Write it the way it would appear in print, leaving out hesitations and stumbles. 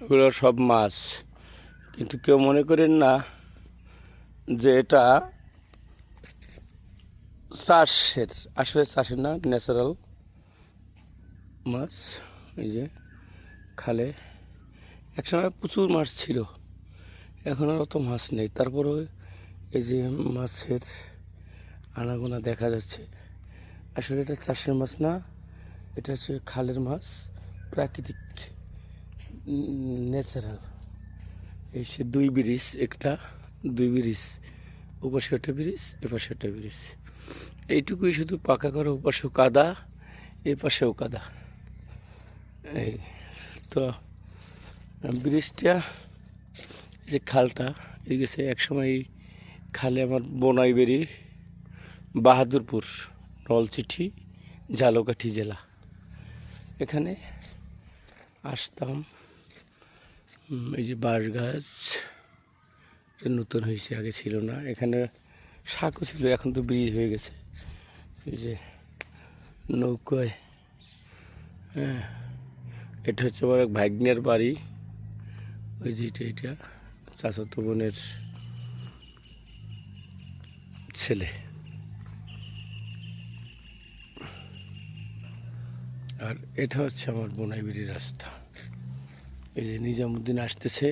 এগুলো সব মাছ, কিন্তু কেউ মনে করেন না যে এটা চাষের। আসলে চাষের না, ন্যাচারাল মাছ। এই যে খালে একসময় প্রচুর মাছ ছিল, এখন আর অত মাছ নেই। তারপরে এই যে মাছের আনাগোনা দেখা যাচ্ছে। আসলে এটা চাষের মাছ না, এটা হচ্ছে খালের মাছ, প্রাকৃতিক, ন্যাচারাল। এই সে দুই ব্রিজ, একটা দুই ব্রিজ, ওপাশে একটা ব্রিজ, এপাশে একটা ব্রিজ। এইটুকুই শুধু পাকা করা, ওপাশেও কাদা, এ পাশেও কাদা। এই তো ব্রিজটা, যে খালটা এই গেছে একসময়, এই খালে আমার বোনাই বেরি, বাহাদুরপুর, নলছিটি, ঝালকাঠি জেলা। এখানে আসতাম। এই যে বাঁশ গাছ নতুন হয়েছে, আগে ছিল না। এখানে শাকও ছিল, এখন তো ব্রিজ হয়ে গেছে। এই যে নৌকায়, হ্যাঁ, এটা হচ্ছে আমার এক ভাগ্নের বাড়ি। ওই যে এটা চাচাতো বোনের ছেলে। আর এটা হচ্ছে আমার বোনাইবাড়ির রাস্তা। এই যে নিজামুদ্দিন আসতেছে।